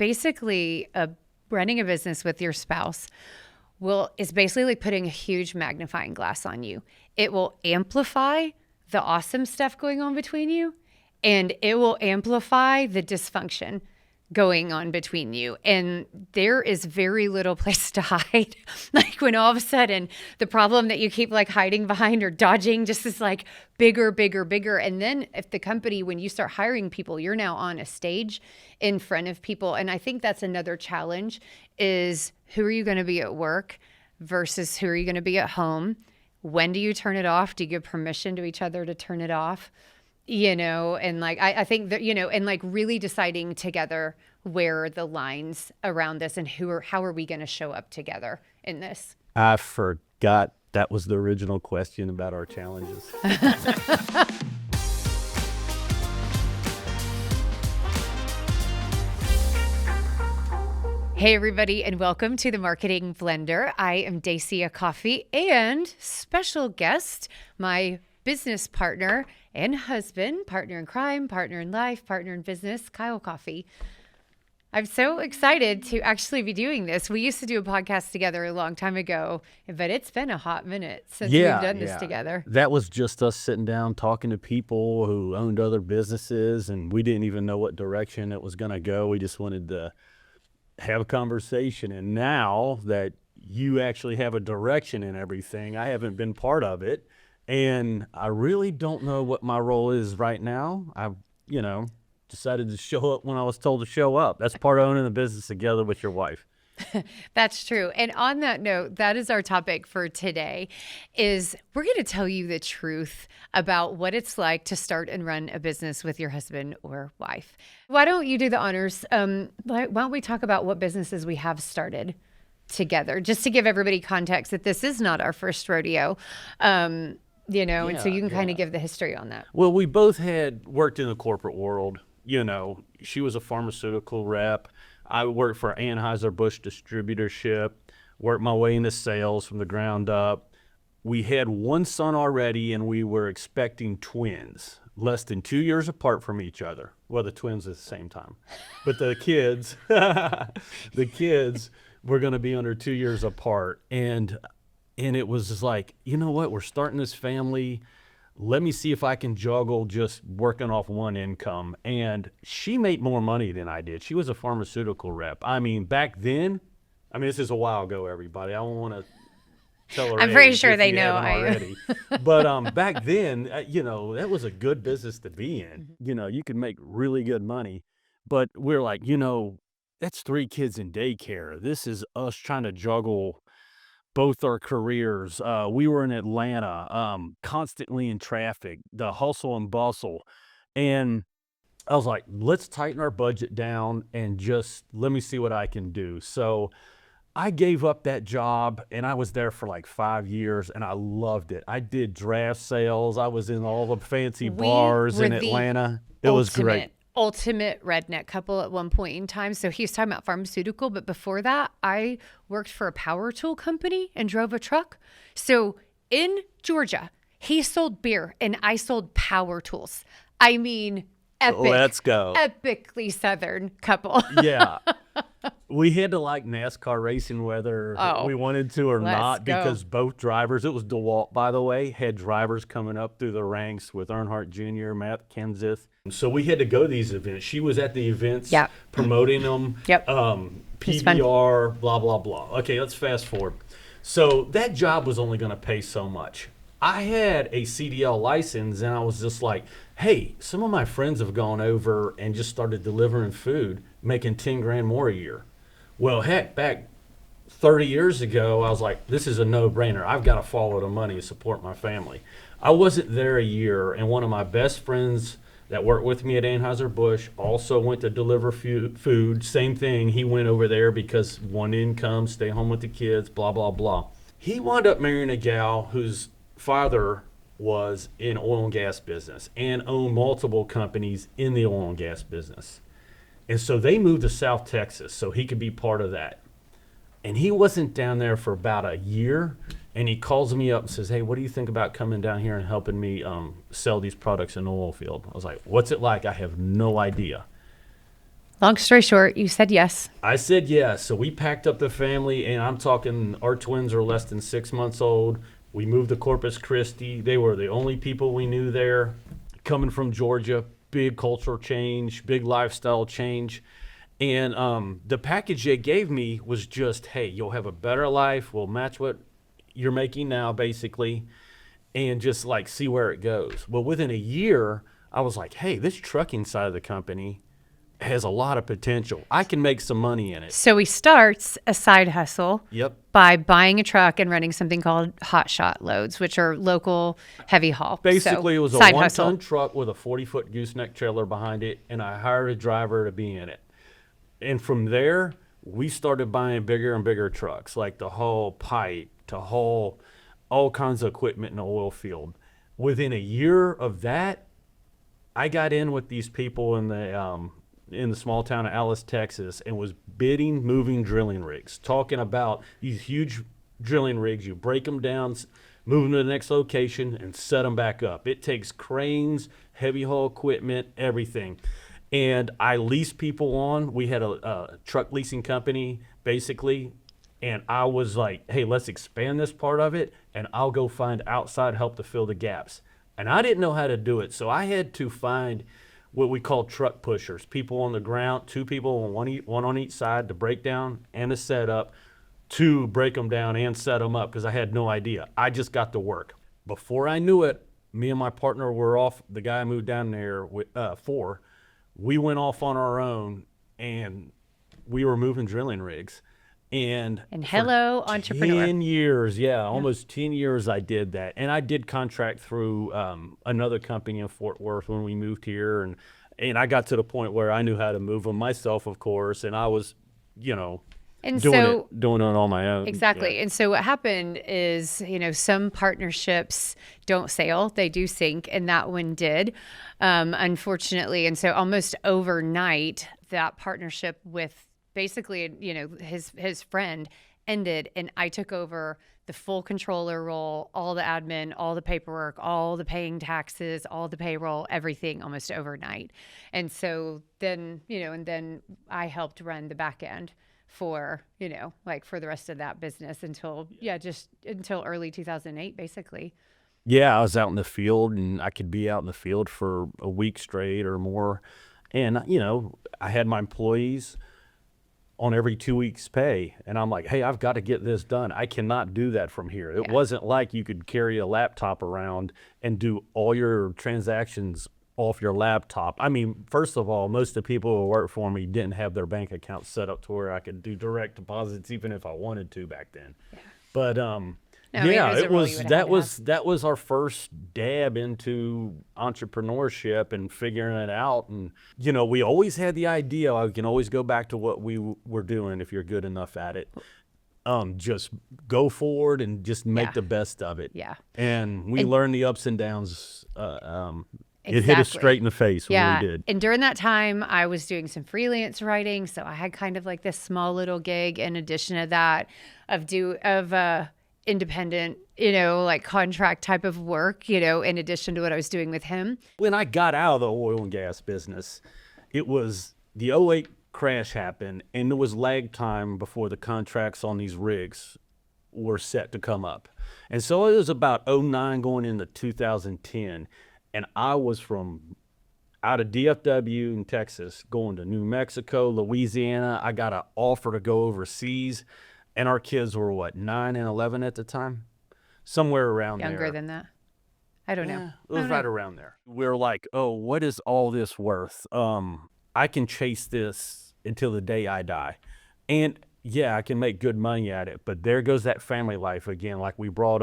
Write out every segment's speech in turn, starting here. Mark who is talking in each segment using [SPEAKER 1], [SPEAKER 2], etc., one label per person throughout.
[SPEAKER 1] basically running a business with your spouse is basically like putting a huge magnifying glass on you. It will amplify the awesome stuff going on between you, and it will amplify the dysfunction going on between you. And there is very little place to hide. Like when all of a sudden the problem that you keep like hiding behind or dodging just is like bigger, bigger, bigger. And then if the company, when you start hiring people, you're now on a stage in front of people. And I think that's another challenge is who are you going to be at work versus who are you going to be at home? When do you turn it off? Do you give permission to each other to turn it off? And like, I think that, and like really deciding together where the lines around this and how are we going to show up together in this?
[SPEAKER 2] I forgot that was the original question about our challenges.
[SPEAKER 1] Hey everybody, and welcome to the Marketing Blender. I am Dacia Coffey and special guest, my business partner and husband, partner in crime, partner in life, partner in business, Kyle Coffey. I'm so excited to actually be doing this. We used to do a podcast together a long time ago, but it's been a hot minute since we've done this together.
[SPEAKER 2] That was just us sitting down talking to people who owned other businesses, and we didn't even know what direction it was going to go. We just wanted to have a conversation. And now that you actually have a direction in everything, I haven't been part of it. And I really don't know what my role is right now. I've, decided to show up when I was told to show up. That's part of owning the business together with your wife.
[SPEAKER 1] That's true. And on that note, that is our topic for today is we're going to tell you the truth about what it's like to start and run a business with your husband or wife. Why don't you do the honors? Why don't we talk about what businesses we have started together, just to give everybody context that this is not our first rodeo. And so you can kind of give the history on that.
[SPEAKER 2] Well, we both had worked in the corporate world. She was a pharmaceutical rep. I worked for Anheuser-Busch distributorship, worked my way into sales from the ground up. We had one son already, and we were expecting twins, less than 2 years apart from each other. Well, the twins at the same time. But the kids, were going to be under 2 years apart. And it was just like, you know what, we're starting this family. Let me see if I can juggle just working off one income. And she made more money than I did. She was a pharmaceutical rep. I mean, back then, this is a while ago, everybody. I don't want to tell her.
[SPEAKER 1] I'm pretty sure they know
[SPEAKER 2] already. But back then, that was a good business to be in. You could make really good money. But we're like, that's 3 kids in daycare. This is us trying to juggle both our careers. We were in Atlanta, constantly in traffic, the hustle and bustle. And I was like, let's tighten our budget down and just let me see what I can do. So I gave up that job, and I was there for like 5 years, and I loved it. I did draft sales. I was in all the fancy bars in Atlanta. It was great.
[SPEAKER 1] Ultimate redneck couple at one point in time. So he was talking about pharmaceutical, but before that, I worked for a power tool company and drove a truck. So in Georgia, he sold beer and I sold power tools. Epic.
[SPEAKER 2] Let's go.
[SPEAKER 1] Epically Southern couple.
[SPEAKER 2] Yeah. We had to like NASCAR racing whether we wanted to or not, because both drivers, it was DeWalt, by the way, had drivers coming up through the ranks with Earnhardt Jr., Matt Kenseth. So we had to go to these events. She was at the events promoting them.
[SPEAKER 1] Yep.
[SPEAKER 2] PBR, blah, blah, blah. Okay, let's fast forward. So that job was only going to pay so much. I had a CDL license, and I was just like, hey, some of my friends have gone over and just started delivering food, making 10 grand more a year. Well, heck, back 30 years ago, I was like, this is a no-brainer. I've got to follow the money to support my family. I wasn't there a year, and one of my best friends that worked with me at Anheuser-Busch also went to deliver food. Same thing. He went over there because one income, stay home with the kids, blah, blah, blah. He wound up marrying a gal whose father was in oil and gas business and owned multiple companies in the oil and gas business. And so they moved to South Texas so he could be part of that. And he wasn't down there for about a year. And he calls me up and says, hey, what do you think about coming down here and helping me sell these products in Oilfield? I was like, what's it like? I have no idea.
[SPEAKER 1] Long story short, you said yes.
[SPEAKER 2] I said yes. So we packed up the family, and I'm talking our twins are less than 6 months old. We moved to Corpus Christi. They were the only people we knew there. Coming from Georgia, big cultural change, big lifestyle change. And the package they gave me was just, hey, you'll have a better life. We'll match what you're making now, basically, and just like see where it goes. Well, within a year, I was like, hey, this trucking side of the company has a lot of potential. I can make some money in it.
[SPEAKER 1] So he starts a side hustle
[SPEAKER 2] Yep.
[SPEAKER 1] by buying a truck and running something called hot shot loads, which are local heavy haul.
[SPEAKER 2] Basically,
[SPEAKER 1] So,
[SPEAKER 2] it was a
[SPEAKER 1] side
[SPEAKER 2] one-ton
[SPEAKER 1] hustle.
[SPEAKER 2] truck with a 40-foot gooseneck trailer behind it, and I hired a driver to be in it. And from there, we started buying bigger and bigger trucks, like the whole pipe, to haul all kinds of equipment in the oil field. Within a year of that, I got in with these people in the small town of Alice, Texas, and was bidding moving drilling rigs, talking about these huge drilling rigs. You break them down, move them to the next location, and set them back up. It takes cranes, heavy haul equipment, everything. And I leased people on. We had a truck leasing company, basically. And I was like, hey, let's expand this part of it, and I'll go find outside help to fill the gaps. And I didn't know how to do it, so I had to find what we call truck pushers, people on the ground, 2 people, one on each side to break down and to set up, to break them down and set them up, because I had no idea. I just got to work. Before I knew it, me and my partner were off, the guy I moved down there for, we went off on our own, and we were moving drilling rigs. And
[SPEAKER 1] hello, entrepreneur.
[SPEAKER 2] 10 years, almost 10 years I did that. And I did contract through another company in Fort Worth when we moved here. And I got to the point where I knew how to move them myself, of course. And I was,
[SPEAKER 1] And
[SPEAKER 2] doing it on my own.
[SPEAKER 1] Exactly.
[SPEAKER 2] Yeah.
[SPEAKER 1] And so what happened is, some partnerships don't sail, they do sink, and that one did, unfortunately. And so almost overnight, that partnership with basically, his friend ended, and I took over the full controller role, all the admin, all the paperwork, all the paying taxes, all the payroll, everything almost overnight. And so then, and then I helped run the back end for, for the rest of that business until early 2008, basically.
[SPEAKER 2] Yeah, I was out in the field, and I could be out in the field for a week straight or more. And, I had my employees on every 2 weeks' pay. And I'm like, hey, I've got to get this done. I cannot do that from here. It wasn't like you could carry a laptop around and do all your transactions off your laptop. I mean, first of all, most of the people who work for me didn't have their bank account set up to where I could do direct deposits even if I wanted to back then. Yeah. But that was our first dab into entrepreneurship and figuring it out. And we always had the idea. I can always go back to what we were doing if you're good enough at it. Just go forward and just make the best of it. Yeah. And we learned the ups and downs. It hit us straight in the face when we did.
[SPEAKER 1] And during that time, I was doing some freelance writing, so I had kind of like this small little gig in addition to that of independent, like contract type of work, in addition to what I was doing with him.
[SPEAKER 2] When I got out of the oil and gas business, it was the '08 crash happened, and there was lag time before the contracts on these rigs were set to come up. And so it was about '09 going into 2010, and I was from out of DFW in Texas going to New Mexico, Louisiana. I got an offer to go overseas. And our kids were, 9 and 11 at the time? Somewhere around there.
[SPEAKER 1] Younger than that? I don't know.
[SPEAKER 2] It was right around there. We're like, oh, what is all this worth? I can chase this until the day I die. And, I can make good money at it. But there goes that family life again, like I brought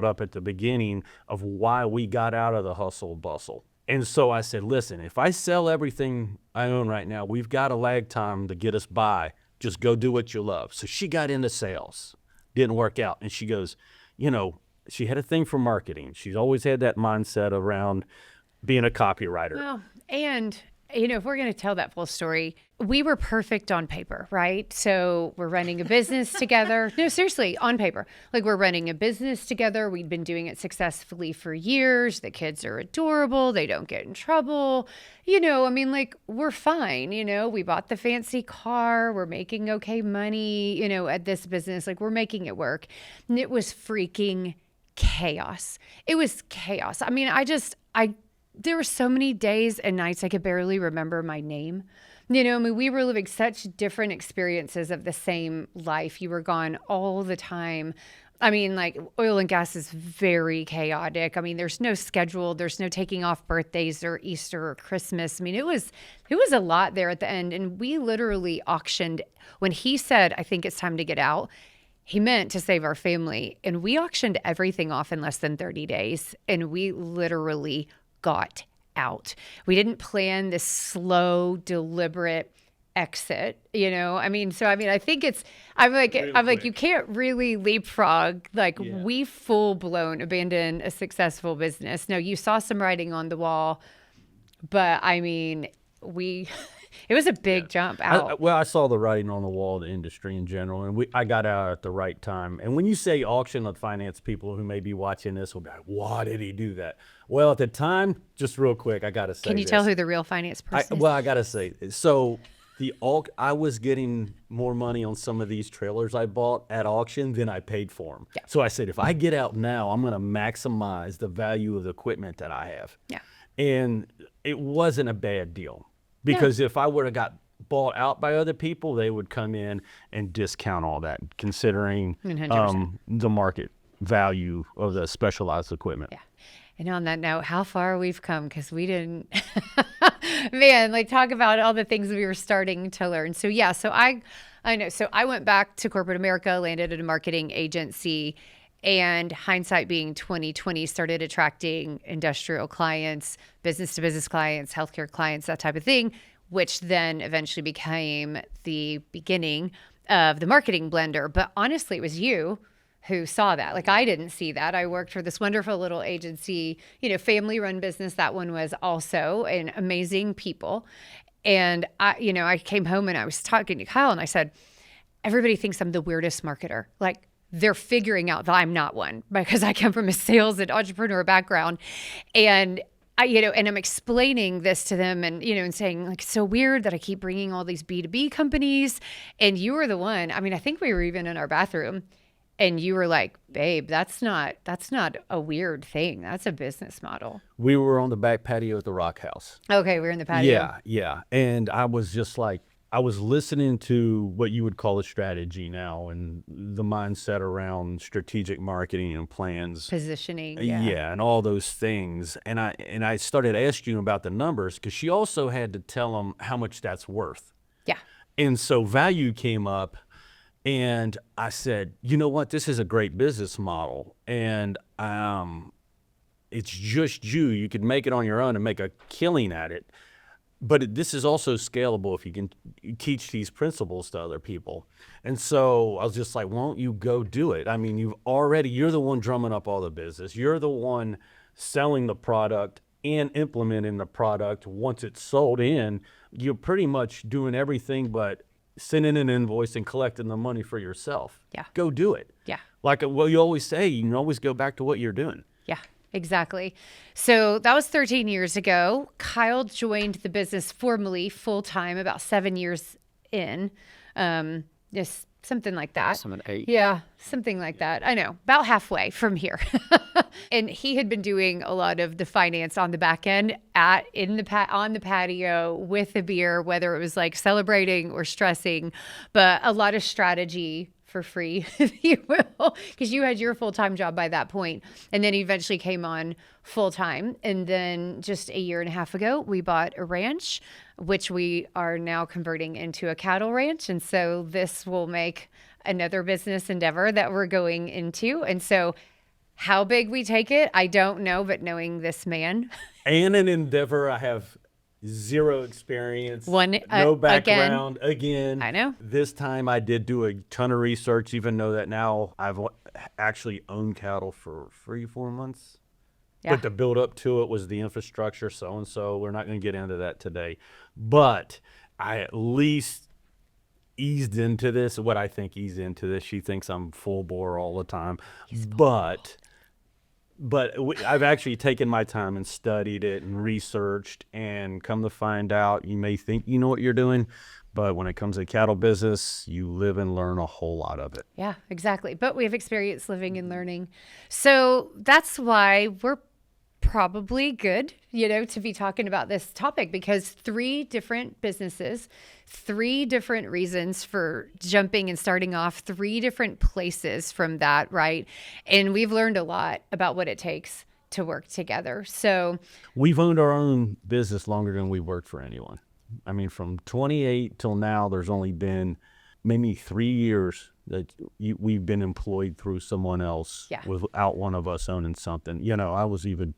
[SPEAKER 2] up at the beginning of why we got out of the hustle bustle. And so I said, listen, if I sell everything I own right now, we've got a lag time to get us by. Just go do what you love. So she got into sales. Didn't work out. And she goes, she had a thing for marketing. She's always had that mindset around being a copywriter.
[SPEAKER 1] Well, and if we're going to tell that full story, we were perfect on paper, right? So we're running a business together. No, seriously, on paper. Like we're running a business together. We'd been doing it successfully for years. The kids are adorable. They don't get in trouble. Like we're fine. We bought the fancy car. We're making okay money, at this business. Like we're making it work. And it was freaking chaos. It was chaos. There were so many days and nights I could barely remember my name. We were living such different experiences of the same life. You were gone all the time. Like oil and gas is very chaotic. There's no schedule. There's no taking off birthdays or Easter or Christmas. It was a lot there at the end. And we literally auctioned when he said, I think it's time to get out. He meant to save our family. And we auctioned everything off in less than 30 days. And we literally got out. We didn't plan this slow, deliberate exit, I think I'm like, you can't really leapfrog. Like we full blown abandoned a successful business. No, you saw some writing on the wall, but it was a big jump out.
[SPEAKER 2] I saw the writing on the wall of the industry in general, and I got out at the right time. And when you say auction, the finance people who may be watching this will be like, why did he do that? Well, at the time, just real quick, I got to say
[SPEAKER 1] Can you tell who the real finance person is?
[SPEAKER 2] Well, I got to say, so I was getting more money on some of these trailers I bought at auction than I paid for them.
[SPEAKER 1] Yeah.
[SPEAKER 2] So I said, if I get out now, I'm going to maximize the value of the equipment that I have.
[SPEAKER 1] Yeah.
[SPEAKER 2] And it wasn't a bad deal. Because if I would have got bought out by other people, they would come in and discount all that, considering the market value of the specialized equipment.
[SPEAKER 1] Yeah. And on that note, how far we've come, because we didn't, man, like talk about all the things we were starting to learn. So I know. So I went back to corporate America, landed at a marketing agency, and hindsight being 2020, started attracting industrial clients, business to business clients, healthcare clients, that type of thing, which then eventually became the beginning of the marketing blender. But honestly, it was you who saw that. Like I didn't see that. I worked for this wonderful little agency, family run business. That one was also an amazing people. And I came home and I was talking to Kyle and I said, everybody thinks I'm the weirdest marketer. Like, they're figuring out that I'm not one because I come from a sales and entrepreneur background. And and I'm explaining this to them and saying like, it's so weird that I keep bringing all these B2B companies. And you were the one, I think we were even in our bathroom and you were like, babe, that's not a weird thing. That's a business model.
[SPEAKER 2] We were on the back patio at the Rock House.
[SPEAKER 1] Okay. We're in the patio.
[SPEAKER 2] Yeah. And I was just like, I was listening to what you would call a strategy now and the mindset around strategic marketing and plans.
[SPEAKER 1] Positioning.
[SPEAKER 2] Yeah, and all those things. And I started asking you about the numbers because she also had to tell them how much that's worth.
[SPEAKER 1] Yeah.
[SPEAKER 2] And so value came up and I said, you know what, this is a great business model. And it's just you. You could make it on your own and make a killing at it. But this is also scalable if you can teach these principles to other people. And so I was just like, won't you go do it? You're the one drumming up all the business. You're the one selling the product and implementing the product. Once it's sold in, you're pretty much doing everything but sending an invoice and collecting the money for yourself.
[SPEAKER 1] Yeah.
[SPEAKER 2] Go do it.
[SPEAKER 1] Yeah.
[SPEAKER 2] Like what you always say, you can always go back to what you're doing.
[SPEAKER 1] Yeah. Exactly. So that was 13 years ago. Kyle joined the business formally full-time about 7 years in. Just something like that.
[SPEAKER 3] 7, 8.
[SPEAKER 1] Yeah, something like that. I know, about halfway from here. And he had been doing a lot of the finance on the back end on the patio with a beer, whether it was like celebrating or stressing, but a lot of strategy for free, if you will, because you had your full-time job by that point. And then he eventually came on full-time. And then just a year and a half ago, we bought a ranch, which we are now converting into a cattle ranch. And so this will make another business endeavor that we're going into. And so how big we take it, I don't know, but knowing this man.
[SPEAKER 2] And an endeavor I have zero experience,
[SPEAKER 1] no
[SPEAKER 2] background. Again,
[SPEAKER 1] I know.
[SPEAKER 2] This time I did do a ton of research, even though that now I've actually owned cattle for 3-4 months.
[SPEAKER 1] Yeah.
[SPEAKER 2] But the build up to it was the infrastructure, so and so. We're not going to get into that today. But I at least eased into this. What I think eased into this. She thinks I'm full bore all the time. But I've actually taken my time and studied it and researched, and come to find out, you may think you know what you're doing, but when it comes to the cattle business, you live and learn a whole lot of it.
[SPEAKER 1] Yeah, exactly. But we have experience living and learning. So that's why we're probably good, to be talking about this topic, because 3 different businesses, 3 different reasons for jumping and starting off, 3 different places from that, right? And we've learned a lot about what it takes to work together. So
[SPEAKER 2] we've owned our own business longer than we worked for anyone. I mean, from 28 till now, there's only been maybe 3 years that we've been employed through someone else without one of us owning something. I was even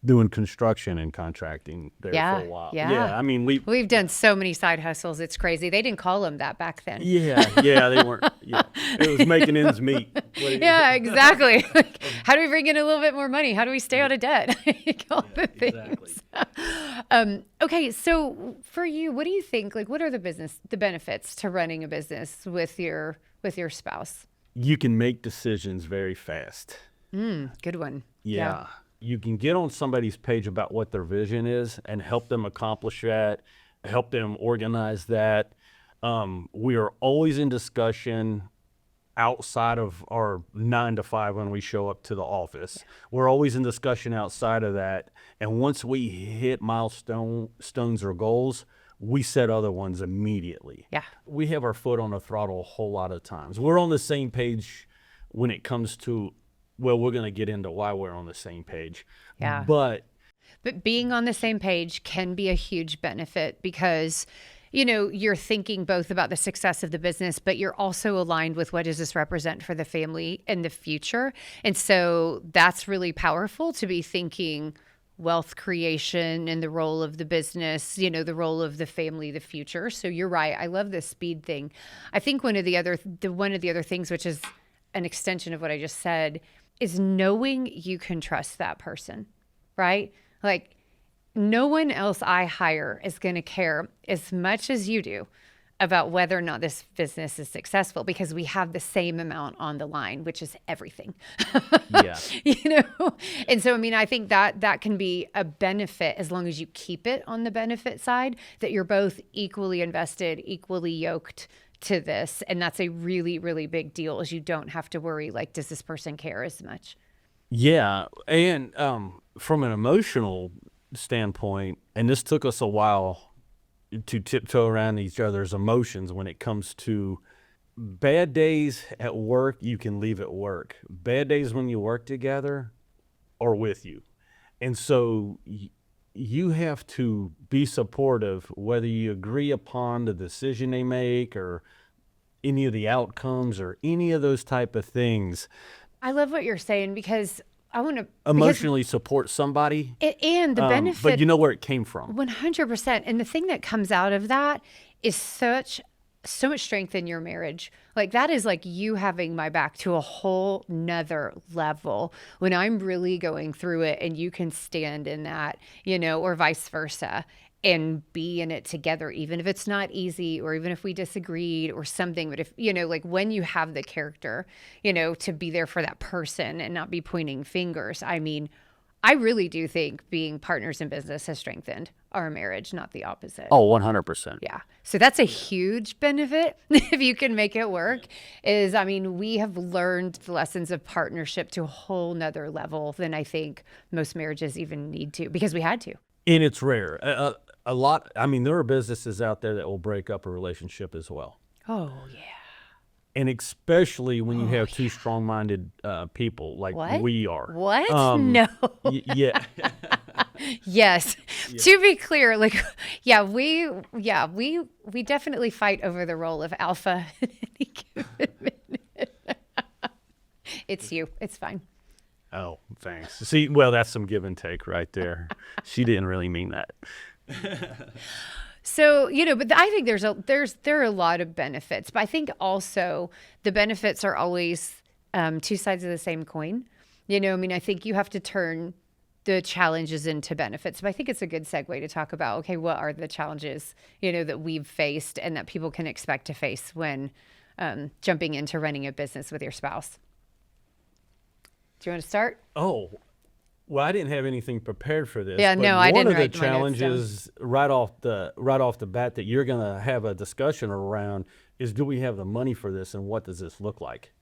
[SPEAKER 2] doing construction and contracting there for a while.
[SPEAKER 1] Yeah.
[SPEAKER 2] I mean,
[SPEAKER 1] we've done so many side hustles. It's crazy. They didn't call them that back then.
[SPEAKER 2] Yeah, they weren't. Yeah, it was making ends meet.
[SPEAKER 1] Yeah, exactly. How do we bring in a little bit more money? How do we stay out of debt? All the things. Exactly. Okay, so for you, what do you think? Like, what are the benefits to running a business with your spouse?
[SPEAKER 2] You can make decisions very fast.
[SPEAKER 1] Good one.
[SPEAKER 2] Yeah. You can get on somebody's page about what their vision is and help them accomplish that, help them organize that. We are always in discussion outside of our 9 to 5 when we show up to the office. We're always in discussion outside of that. And once we hit milestones or goals, we set other ones immediately.
[SPEAKER 1] Yeah.
[SPEAKER 2] We have our foot on the throttle a whole lot of times. We're on the same page when it comes to, well, we're going to get into why we're on the same page.
[SPEAKER 1] Yeah.
[SPEAKER 2] But
[SPEAKER 1] being on the same page can be a huge benefit because, you're thinking both about the success of the business, but you're also aligned with what does this represent for the family in the future. And so that's really powerful to be thinking wealth creation and the role of the business, the role of the family, the future. So you're right. I love this speed thing. I think one of the other things, which is an extension of what I just said, is knowing you can trust that person, right? Like, no one else I hire is going to care as much as you do about whether or not this business is successful, because we have the same amount on the line, which is everything.
[SPEAKER 2] Yeah.
[SPEAKER 1] And so, I think that can be a benefit as long as you keep it on the benefit side, that you're both equally invested, equally yoked to this. And that's a really, really big deal, is you don't have to worry, like, does this person care as much?
[SPEAKER 2] Yeah. And from an emotional standpoint, and this took us a while to tiptoe around each other's emotions when it comes to bad days at work, you can leave at work. Bad days when you work together are with you. And so you have to be supportive, whether you agree upon the decision they make or any of the outcomes or any of those type of things.
[SPEAKER 1] I love what you're saying, because I want to
[SPEAKER 2] emotionally support somebody.
[SPEAKER 1] And the benefit.
[SPEAKER 2] But you know where it came from.
[SPEAKER 1] 100%. And the thing that comes out of that is so much strength in your marriage. Like, that is like you having my back to a whole nother level when I'm really going through it, and you can stand in that, or vice versa, and be in it together, even if it's not easy, or even if we disagreed or something. But if, like, when you have the character, to be there for that person and not be pointing fingers. I really do think being partners in business has strengthened our marriage, not the opposite.
[SPEAKER 2] Oh, 100%.
[SPEAKER 1] Yeah. So that's a huge benefit if you can make it work. We have learned the lessons of partnership to a whole nother level than I think most marriages even need to, because we had to.
[SPEAKER 2] And it's rare. A lot. There are businesses out there that will break up a relationship as well.
[SPEAKER 1] Oh, yeah.
[SPEAKER 2] And especially when you have two strong-minded people like we are.
[SPEAKER 1] What? No.
[SPEAKER 2] Yeah.
[SPEAKER 1] Yes. Yeah. To be clear, we definitely fight over the role of alpha at any given minute. It's you. It's fine.
[SPEAKER 2] Oh, thanks. See, well, that's some give and take right there. She didn't really mean that.
[SPEAKER 1] So, but I think there are a lot of benefits, but I think also the benefits are always 2 sides of the same coin. I think you have to turn the challenges into benefits. But I think it's a good segue to talk about, okay, what are the challenges, that we've faced and that people can expect to face when jumping into running a business with your spouse. Do you want to start?
[SPEAKER 2] Oh, well, I didn't have anything prepared for this.
[SPEAKER 1] Yeah,
[SPEAKER 2] but
[SPEAKER 1] no, I didn't
[SPEAKER 2] One of
[SPEAKER 1] write
[SPEAKER 2] the
[SPEAKER 1] my notes
[SPEAKER 2] challenges right off the bat that you're going to have a discussion around is, do we have the money for this, and what does this look like?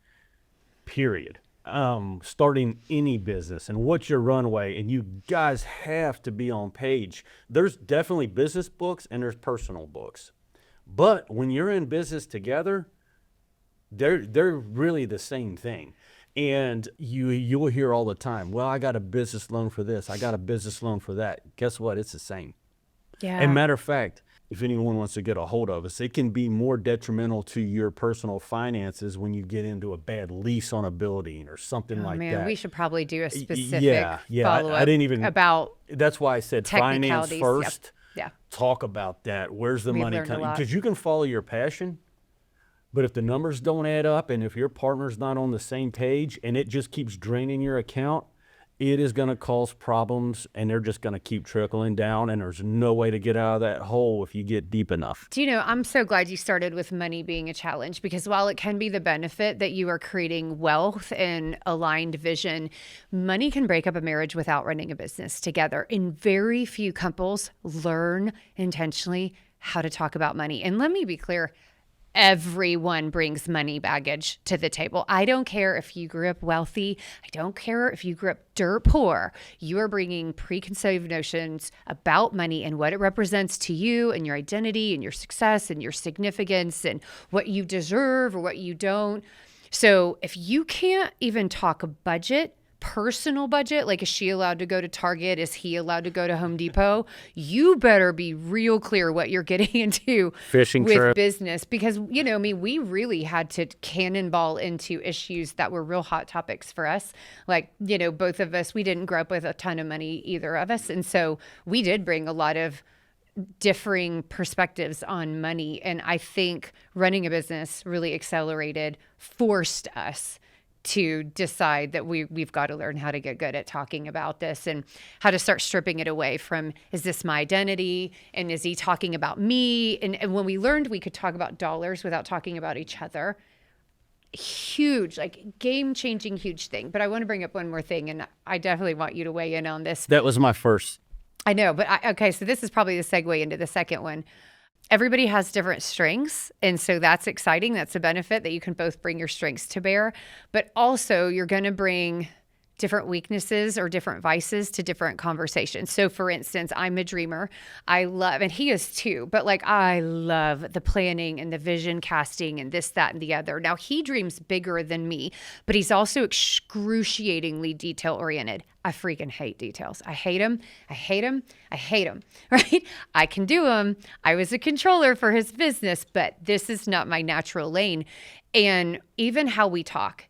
[SPEAKER 2] Period. Starting any business, and what's your runway, and you guys have to be on page. There's definitely business books and there's personal books, but when you're in business together, they're really the same thing. And you'll hear all the time, well, I got a business loan for this, I got a business loan for that. Guess what? It's the same.
[SPEAKER 1] Yeah.
[SPEAKER 2] And matter of fact, if anyone wants to get a hold of us, it can be more detrimental to your personal finances when you get into a bad lease on a building or something like that.
[SPEAKER 1] We should probably do a specific
[SPEAKER 2] follow-up. I didn't even
[SPEAKER 1] about.
[SPEAKER 2] That's why I said finance first.
[SPEAKER 1] Yeah.
[SPEAKER 2] Talk about that. Where's the money coming?
[SPEAKER 1] Because
[SPEAKER 2] you can follow your passion, but if the numbers don't add up and if your partner's not on the same page and it just keeps draining your account, it is going to cause problems, and they're just going to keep trickling down, and there's no way to get out of that hole if you get deep enough.
[SPEAKER 1] Do you know, I'm so glad you started with money being a challenge, because while it can be the benefit that you are creating wealth and aligned vision, money can break up a marriage without running a business together. And very few couples learn intentionally how to talk about money. And let me be clear, everyone brings money baggage to the table. I don't care if you grew up wealthy. I don't care if you grew up dirt poor. You are bringing preconceived notions about money and what it represents to you and your identity and your success and your significance and what you deserve or what you don't. So if you can't even talk a budget, personal budget, like, is she allowed to go to Target? Is he allowed to go to Home Depot? You better be real clear what you're getting into
[SPEAKER 2] fishing
[SPEAKER 1] with
[SPEAKER 2] trip.
[SPEAKER 1] Business, because, we really had to cannonball into issues that were real hot topics for us. Like, both of us, we didn't grow up with a ton of money, either of us. And so we did bring a lot of differing perspectives on money. And I think running a business really forced us to decide that we've got to learn how to get good at talking about this and how to start stripping it away from, is this my identity? And is he talking about me? And when we learned we could talk about dollars without talking about each other, huge, like game-changing, huge thing. But I want to bring up one more thing, and I definitely want you to weigh in on this.
[SPEAKER 2] That was my first.
[SPEAKER 1] I know, but okay, so this is probably the segue into the second one. Everybody has different strengths, and so that's exciting. That's a benefit, that you can both bring your strengths to bear, but also you're going to bring different weaknesses or different vices to different conversations. So for instance, I'm a dreamer. I love, and he is too, but I love the planning and the vision casting and this, that, and the other. Now, he dreams bigger than me, but he's also excruciatingly detail oriented. I freaking hate details. I hate them. I hate them. I hate them, right? I can do them. I was a controller for his business, but this is not my natural lane. And even how we talk,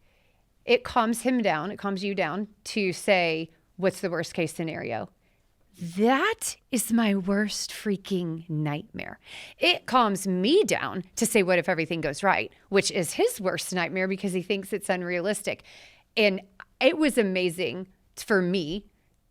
[SPEAKER 1] it calms him down. It calms you down to say, what's the worst case scenario? That is my worst freaking nightmare. It calms me down to say, what if everything goes right? Which is his worst nightmare, because he thinks it's unrealistic. And it was amazing for me,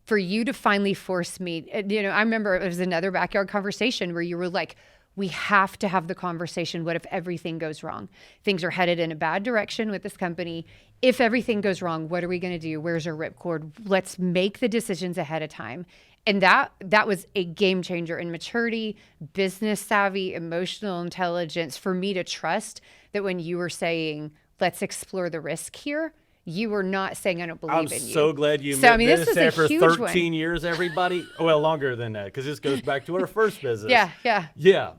[SPEAKER 1] for you to finally force me. I remember it was another backyard conversation where you were like, we have to have the conversation. What if everything goes wrong? Things are headed in a bad direction with this company. If everything goes wrong, what are we going to do? Where's our ripcord? Let's make the decisions ahead of time. And that was a game changer in maturity, business savvy, emotional intelligence, for me to trust that when you were saying, let's explore the risk here, you were not saying, I don't believe in you.
[SPEAKER 2] I'm so glad you
[SPEAKER 1] met
[SPEAKER 2] this after 13 years, everybody. Well, longer than that, because this goes back to our first business.
[SPEAKER 1] Yeah.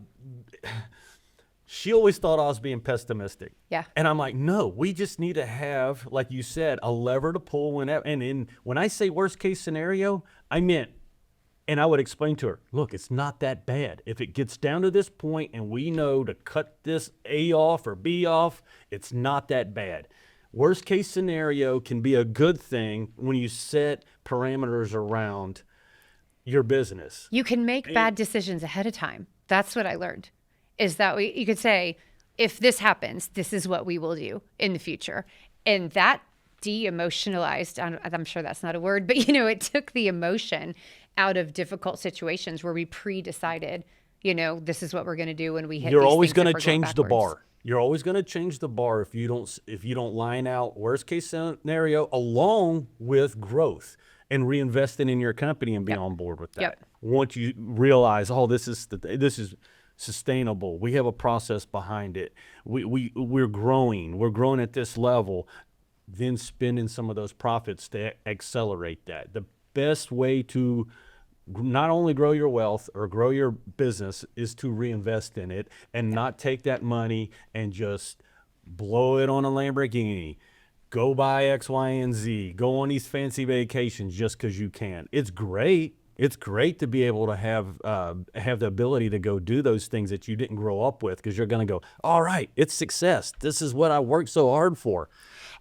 [SPEAKER 2] She always thought I was being pessimistic.
[SPEAKER 1] Yeah.
[SPEAKER 2] And I'm like, no, we just need to have, like you said, a lever to pull whenever. And when I say worst case scenario, I meant, and I would explain to her, look, it's not that bad. If it gets down to this point and we know to cut this A off or B off, it's not that bad. Worst case scenario can be a good thing when you set parameters around your business.
[SPEAKER 1] You can make bad decisions ahead of time. That's what I learned, is that you could say, if this happens, this is what we will do in the future. And that de-emotionalized. I'm sure that's not a word, but you know, it took the emotion out of difficult situations where we pre-decided, you know, this is what we're going to do when we hit.
[SPEAKER 2] You're
[SPEAKER 1] these
[SPEAKER 2] always
[SPEAKER 1] things
[SPEAKER 2] going
[SPEAKER 1] if
[SPEAKER 2] to
[SPEAKER 1] we're going
[SPEAKER 2] change the
[SPEAKER 1] backwards.
[SPEAKER 2] bar. You're always going to change the bar if you don't line out worst case scenario along with growth and reinvesting in your company and be
[SPEAKER 1] Yep.
[SPEAKER 2] on board with that.
[SPEAKER 1] Yep.
[SPEAKER 2] Once you realize, oh, this is sustainable. We have a process behind it. We're growing. We're growing at this level. Then spending some of those profits to accelerate that. The best way to not only grow your wealth or grow your business is to reinvest in it and not take that money and just blow it on a Lamborghini. Go buy X, Y, and Z. Go on these fancy vacations just because you can. It's great. It's great to be able to have the ability to go do those things that you didn't grow up with, because you're going to go, all right, it's success. This is what I worked so hard for.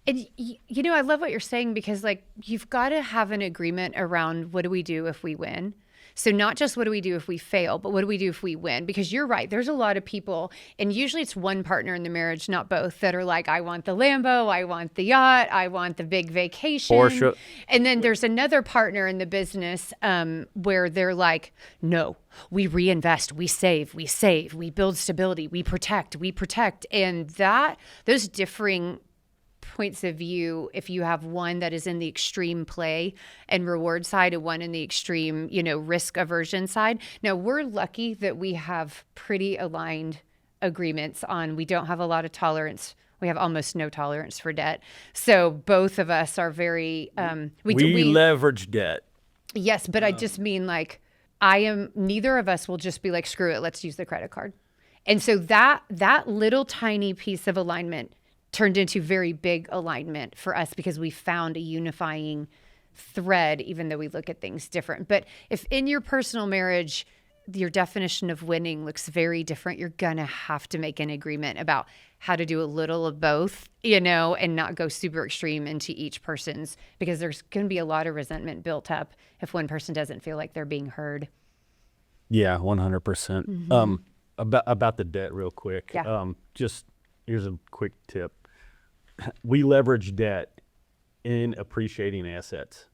[SPEAKER 1] And you know, I love what you're saying, because like you've got to have an agreement around what do we do if we win. So not just what do we do if we fail, but what do we do if we win? Because you're right. There's a lot of people, and usually it's one partner in the marriage, not both, that are like, I want the Lambo, I want the yacht, I want the big vacation.
[SPEAKER 2] Porsche.
[SPEAKER 1] And then there's another partner in the business where they're like, no, we reinvest, we save, we build stability, we protect. And those differing points of view, if you have one that is in the extreme play and reward side and one in the extreme, you know, risk aversion side. Now, we're lucky that we have pretty aligned agreements on, we don't have a lot of tolerance. We have almost no tolerance for debt. So both of us are very,
[SPEAKER 2] we leverage debt.
[SPEAKER 1] Yes, but I just mean like, neither of us will just be like, screw it, let's use the credit card. And so that little tiny piece of alignment turned into very big alignment for us, because we found a unifying thread, even though we look at things different. But if in your personal marriage, your definition of winning looks very different, you're going to have to make an agreement about how to do a little of both, you know, and not go super extreme into each person's, because there's going to be a lot of resentment built up if one person doesn't feel like they're being heard.
[SPEAKER 2] Yeah, 100%. About the debt real quick.
[SPEAKER 1] Yeah.
[SPEAKER 2] Just here's a quick tip. We leverage debt in appreciating assets.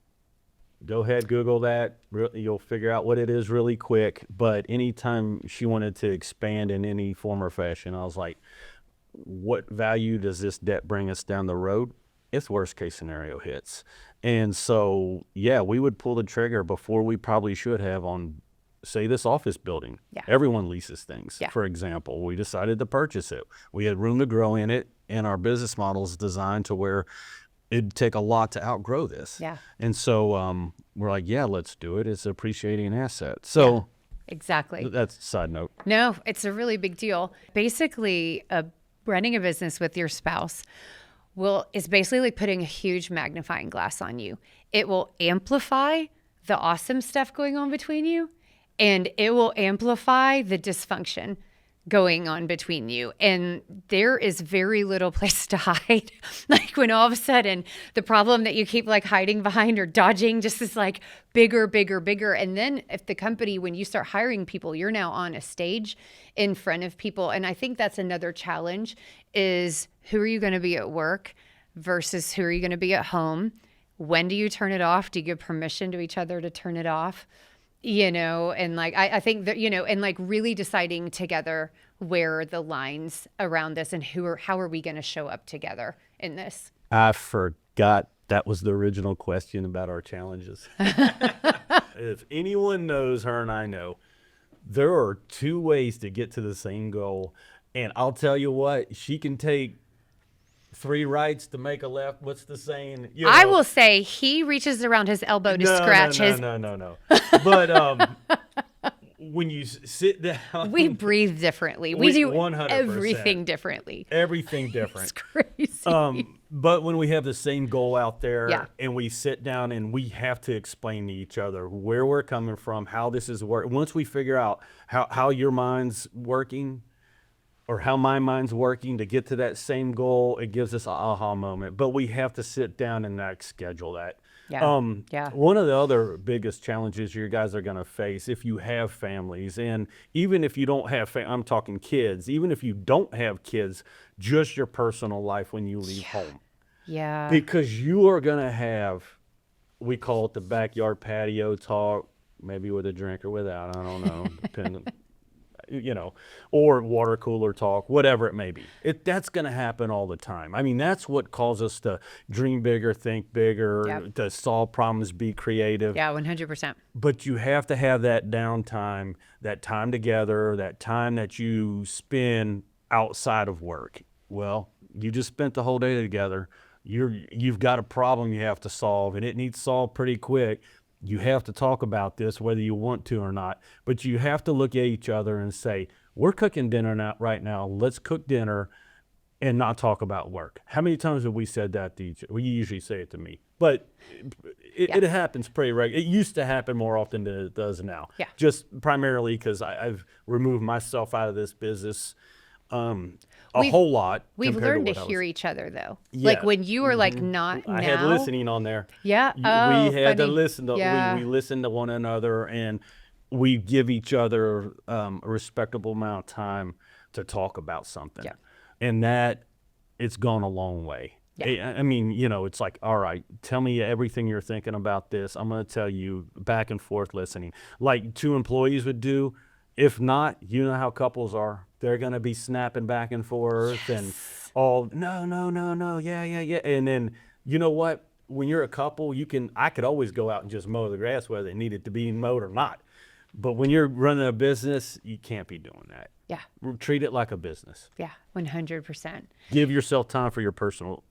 [SPEAKER 2] Go ahead, Google that. You'll figure out what it is really quick. But anytime she wanted to expand in any form or fashion, I was like, what value does this debt bring us down the road if worst case scenario hits? And so, yeah, we would pull the trigger before we probably should have on, say, this office building.
[SPEAKER 1] Yeah.
[SPEAKER 2] Everyone leases things.
[SPEAKER 1] Yeah.
[SPEAKER 2] For example, we decided to purchase it. We had room to grow in it, and our business model is designed to where it'd take a lot to outgrow this.
[SPEAKER 1] Yeah.
[SPEAKER 2] And so we're like, yeah, let's do it. It's an appreciating asset. So
[SPEAKER 1] Exactly.
[SPEAKER 2] that's a side note.
[SPEAKER 1] No, it's a really big deal. Basically, running a business with your spouse is basically like putting a huge magnifying glass on you. It will amplify the awesome stuff going on between you, and it will amplify the dysfunction going on between you. And there is very little place to hide. Like when all of a sudden the problem that you keep like hiding behind or dodging just is like bigger. And then if the company, when you start hiring people, you're now on a stage in front of people. And I think that's another challenge, is who are you going to be at work versus who are you going to be at home? When do you turn it off? Do you give permission to each other to turn it off? You know, and like, I think that, you know, and like really deciding together where are the lines around this and how are we going to show up together in this?
[SPEAKER 2] I forgot that was the original question about our challenges. If anyone knows, her and I know, there are two ways to get to the same goal. And I'll tell you what, she can take 3 rights to make a left. What's the saying? You know,
[SPEAKER 1] I will say he reaches around his elbow to scratch his.
[SPEAKER 2] No. But when you sit down,
[SPEAKER 1] We breathe differently. We do
[SPEAKER 2] 100%.
[SPEAKER 1] everything differently.
[SPEAKER 2] Everything different.
[SPEAKER 1] It's crazy.
[SPEAKER 2] But when we have the same goal out there,
[SPEAKER 1] Yeah.
[SPEAKER 2] and we sit down and we have to explain to each other where we're coming from, how this is working. Once we figure out how your mind's working or how my mind's working to get to that same goal, it gives us an aha moment. But we have to sit down and like schedule that.
[SPEAKER 1] Yeah.
[SPEAKER 2] One of the other biggest challenges you guys are going to face if you have families, and even if you don't have, I'm talking kids, even if you don't have kids, just your personal life when you leave home.
[SPEAKER 1] Yeah.
[SPEAKER 2] Because you are going to have, we call it the backyard patio talk, maybe with a drink or without, I don't know, depending, or water cooler talk, whatever it may be. That's going to happen all the time. I mean, that's what calls us to dream bigger, think bigger,
[SPEAKER 1] Yep.
[SPEAKER 2] to solve problems, be creative.
[SPEAKER 1] Yeah, 100%.
[SPEAKER 2] But you have to have that downtime, that time together, that time that you spend outside of work. Well, you just spent the whole day together. You've got a problem you have to solve, and it needs solved pretty quick. You have to talk about this whether you want to or not, but you have to look at each other and say, we're cooking dinner right now. Let's cook dinner and not talk about work. How many times have we said that to each other? We usually say it to me, but it happens pretty regularly. It used to happen more often than it does now.
[SPEAKER 1] Yeah.
[SPEAKER 2] Just primarily because I've removed myself out of this business whole lot.
[SPEAKER 1] We've learned to hear each other, though. Like when you were like not
[SPEAKER 2] I
[SPEAKER 1] now.
[SPEAKER 2] had listening on there.
[SPEAKER 1] Yeah.
[SPEAKER 2] We had to
[SPEAKER 1] funny.
[SPEAKER 2] listen to we listen to one another, and we give each other a respectable amount of time to talk about something.
[SPEAKER 1] Yeah.
[SPEAKER 2] And that it's gone a long way.
[SPEAKER 1] Yeah.
[SPEAKER 2] I mean, it's like, all right, tell me everything you're thinking about this. I'm going to tell you, back and forth listening, like two employees would do. If not, you know how couples are. They're going to be snapping back and forth and all, no, yeah. And then, you know what? When you're a couple, I could always go out and just mow the grass whether it needed to be mowed or not. But when you're running a business, you can't be doing that.
[SPEAKER 1] Yeah.
[SPEAKER 2] Treat it like a business.
[SPEAKER 1] Yeah, 100%.
[SPEAKER 2] Give yourself time for your personal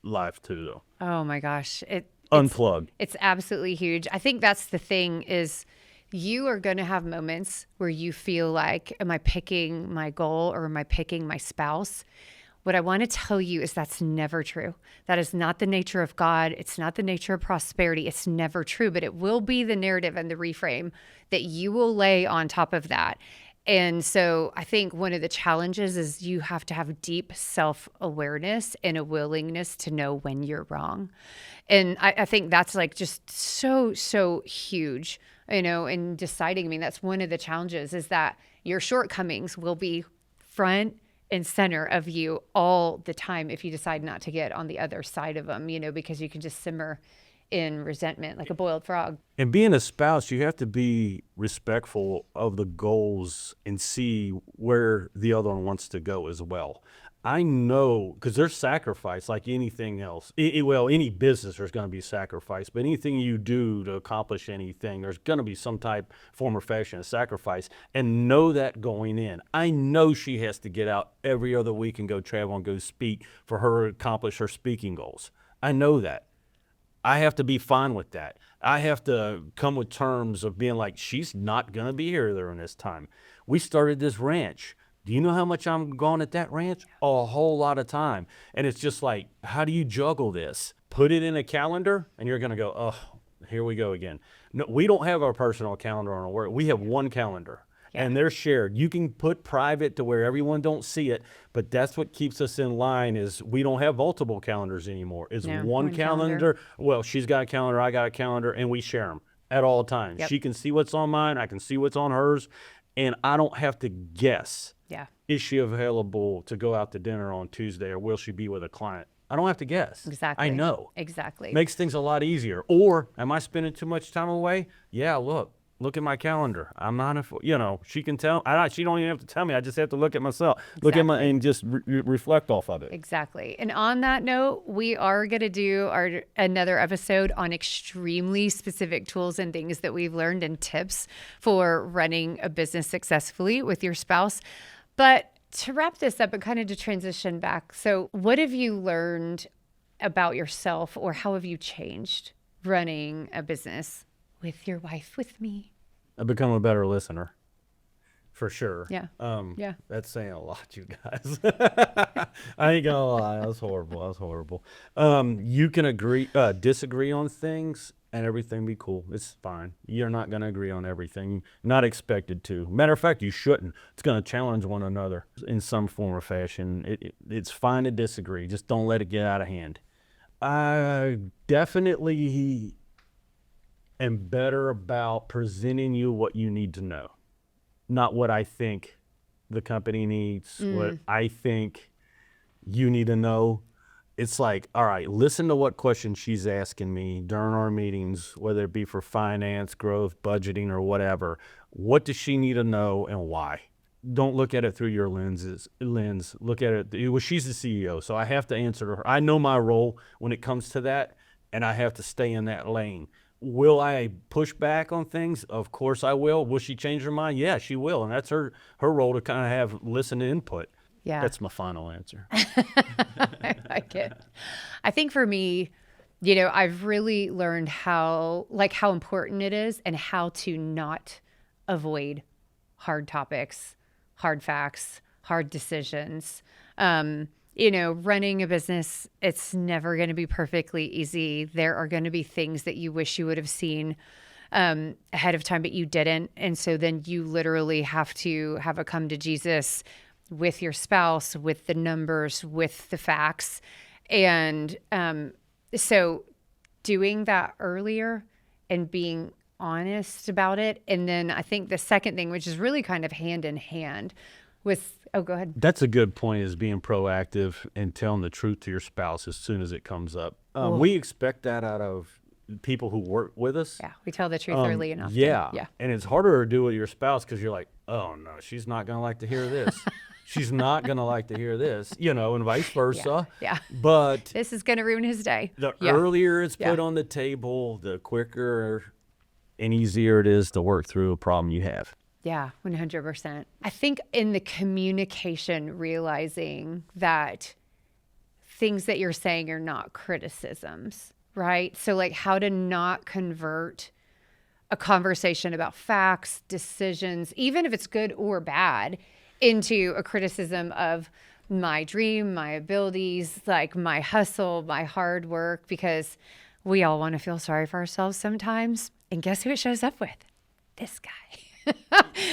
[SPEAKER 2] life too, though.
[SPEAKER 1] Oh my gosh.
[SPEAKER 2] Unplug.
[SPEAKER 1] It's absolutely huge. I think that's the thing is you are going to have moments where you feel like, am I picking my goal or am I picking my spouse? What I want to tell you is that's never true. That is not the nature of God. It's not the nature of prosperity. It's never true, but it will be the narrative and the reframe that you will lay on top of that. And so I think one of the challenges is you have to have deep self-awareness and a willingness to know when you're wrong. And I think that's like just so huge, in deciding. I mean, that's one of the challenges is that your shortcomings will be front and center of you all the time if you decide not to get on the other side of them, because you can just simmer in resentment like a boiled frog.
[SPEAKER 2] And being a spouse, you have to be respectful of the goals and see where the other one wants to go as well. I know, because there's sacrifice like anything else. Any business, there's going to be sacrifice. But anything you do to accomplish anything, there's going to be some type, form, or fashion of sacrifice. And know that going in. I know she has to get out every other week and go travel and go speak for her to accomplish her speaking goals. I know that. I have to be fine with that. I have to come with terms of being like, she's not going to be here during this time. We started this ranch. Do you know how much I'm gone at that ranch? A whole lot of time. And it's just like, how do you juggle this? Put it in a calendar and you're going to go, oh, here we go again. No, we don't have our personal calendar on our work. We have one calendar. Yeah. And they're shared. You can put private to where everyone don't see it, but that's what keeps us in line is we don't have multiple calendars anymore. It's one calendar. Well, she's got a calendar, I got a calendar, and we share them at all times. Yep. She can see what's on mine, I can see what's on hers, and I don't have to guess.
[SPEAKER 1] Yeah.
[SPEAKER 2] Is she available to go out to dinner on Tuesday or will she be with a client? I don't have to guess.
[SPEAKER 1] Exactly.
[SPEAKER 2] I know.
[SPEAKER 1] Exactly.
[SPEAKER 2] Makes things a lot easier. Or am I spending too much time away? Yeah, look at my calendar. I'm not, she can tell. She don't even have to tell me. I just have to look at myself, look at and just reflect off of it.
[SPEAKER 1] Exactly. And on that note, we are going to do another episode on extremely specific tools and things that we've learned and tips for running a business successfully with your spouse. But to wrap this up and kind of to transition back. So what have you learned about yourself or how have you changed running a business with your wife, with me?
[SPEAKER 2] I've become a better listener, for sure.
[SPEAKER 1] Yeah. Yeah.
[SPEAKER 2] That's saying a lot, you guys. I ain't gonna lie, that was horrible. You can disagree on things, and everything be cool. It's fine. You're not gonna agree on everything. Not expected to. Matter of fact, you shouldn't. It's gonna challenge one another in some form or fashion. It's fine to disagree. Just don't let it get out of hand. I definitely am better about presenting you what you need to know, not what I think the company needs, what I think you need to know. it's like, all right, listen to what questions she's asking me during our meetings, whether it be for finance, growth, budgeting, or whatever. What does she need to know and why? Don't look at it through your lens. Look at it. Well, she's the CEO, so I have to answer to her. I know my role when it comes to that, and I have to stay in that lane. Will I push back on things? Of course I will. Will she change her mind? Yeah, she will. And that's her role to kind of have listen to input.
[SPEAKER 1] Yeah.
[SPEAKER 2] That's my final answer.
[SPEAKER 1] I like it. I think for me, I've really learned how important it is and how to not avoid hard topics, hard facts, hard decisions. Running a business, it's never going to be perfectly easy. There are going to be things that you wish you would have seen ahead of time, but you didn't. And so then you literally have to have a come to Jesus with your spouse, with the numbers, with the facts. And so doing that earlier and being honest about it. And then I think the second thing, which is really kind of hand in hand with, go ahead.
[SPEAKER 2] That's a good point, is being proactive and telling the truth to your spouse as soon as it comes up. We expect that out of people who work with us.
[SPEAKER 1] Yeah, we tell the truth early enough.
[SPEAKER 2] Yeah. And it's harder to do with your spouse because you're like, oh, no, she's not going to like to hear this. She's not going to like to hear this, and vice versa.
[SPEAKER 1] Yeah.
[SPEAKER 2] But
[SPEAKER 1] this is going to ruin his day.
[SPEAKER 2] The earlier it's put on the table, the quicker and easier it is to work through a problem you have.
[SPEAKER 1] Yeah, 100%. I think in the communication, realizing that things that you're saying are not criticisms, right? So like how to not convert a conversation about facts, decisions, even if it's good or bad, into a criticism of my dream, my abilities, like my hustle, my hard work, because we all want to feel sorry for ourselves sometimes. And guess who it shows up with? This guy.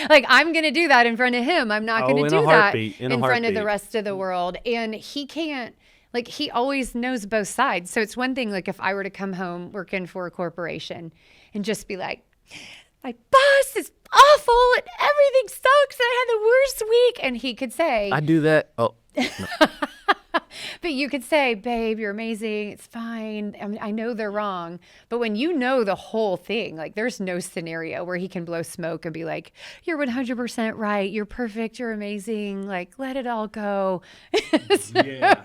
[SPEAKER 1] Like, I'm going to do that in front of him. I'm not going to do that in front of the rest of the world. And he can't, like, he always knows both sides. So it's one thing, like, if I were to come home working for a corporation and just be like, my boss is awful and everything sucks and I had the worst week. And he could say,
[SPEAKER 2] I do that. Oh, no.
[SPEAKER 1] But you could say, babe, you're amazing. It's fine. I know they're wrong. But when you know the whole thing, like there's no scenario where he can blow smoke and be like, you're 100% right. You're perfect. You're amazing. Like, let it all go. I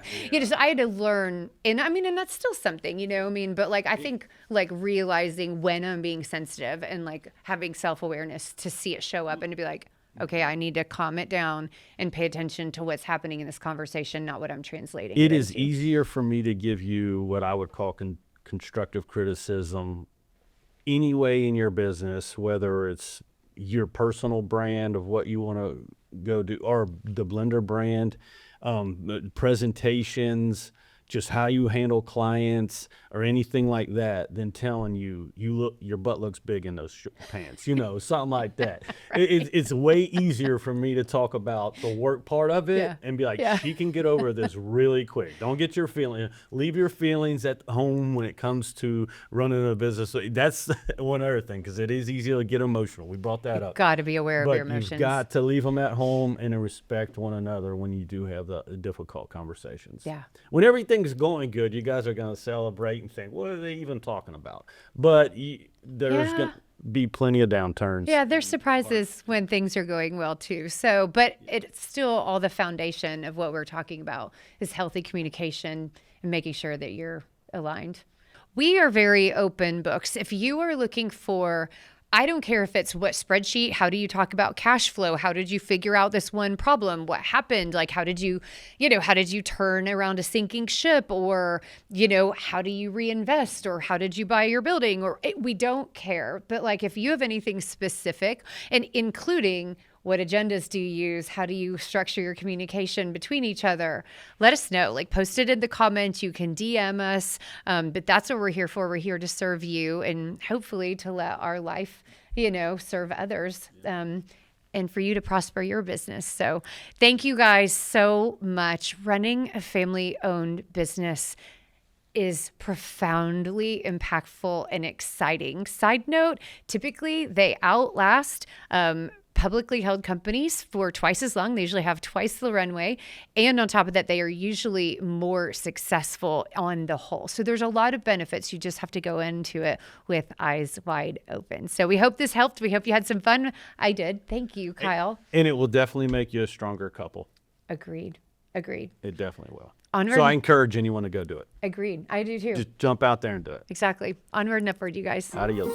[SPEAKER 1] had to learn. And that's still something, but like, I think like realizing when I'm being sensitive and like having self-awareness to see it show up and to be like, okay, I need to calm it down and pay attention to what's happening in this conversation, not what I'm translating.
[SPEAKER 2] It is easier for me to give you what I would call constructive criticism anyway in your business, whether it's your personal brand of what you want to go do or the Blender brand, presentations, just how you handle clients or anything like that, than telling you your butt looks big in those pants, something like that. Right. It's way easier for me to talk about the work part of it and be like, she can get over this really quick. Don't get your feelings. Leave your feelings at home when it comes to running a business. That's one other thing, because it is easy to get emotional. We brought that up.
[SPEAKER 1] Got to be aware of your emotions.
[SPEAKER 2] You've got to leave them at home and respect one another when you do have the difficult conversations.
[SPEAKER 1] Yeah.
[SPEAKER 2] When everything's going good, you guys are going to celebrate and think, what are they even talking about? But there's going to be plenty of downturns.
[SPEAKER 1] Yeah, there's surprises when things are going well too. So, but it's still all the foundation of what we're talking about is healthy communication and making sure that you're aligned. We are very open books. If you are looking for, I don't care if it's what spreadsheet, how do you talk about cash flow? How did you figure out this one problem? What happened? Like, how did you turn around a sinking ship? Or, how do you reinvest? Or how did you buy your building? We don't care. But like, if you have anything specific, and including what agendas do you use? How do you structure your communication between each other? Let us know. Like, post it in the comments. You can DM us. But that's what we're here for. We're here to serve you and hopefully to let our life, serve others. And for you to prosper your business. So thank you guys so much. Running a family-owned business is profoundly impactful and exciting. Side note, typically they outlast publicly held companies for twice as long. They usually have twice the runway. And on top of that, they are usually more successful on the whole. So there's a lot of benefits. You just have to go into it with eyes wide open. So we hope this helped. We hope you had some fun. I did. Thank you, Kyle.
[SPEAKER 2] And it will definitely make you a stronger couple.
[SPEAKER 1] Agreed.
[SPEAKER 2] It definitely will.
[SPEAKER 1] Onward.
[SPEAKER 2] So I encourage anyone to go do it.
[SPEAKER 1] Agreed. I do too.
[SPEAKER 2] Just jump out there and do it.
[SPEAKER 1] Exactly. Onward and upward, you guys.
[SPEAKER 2] Adios.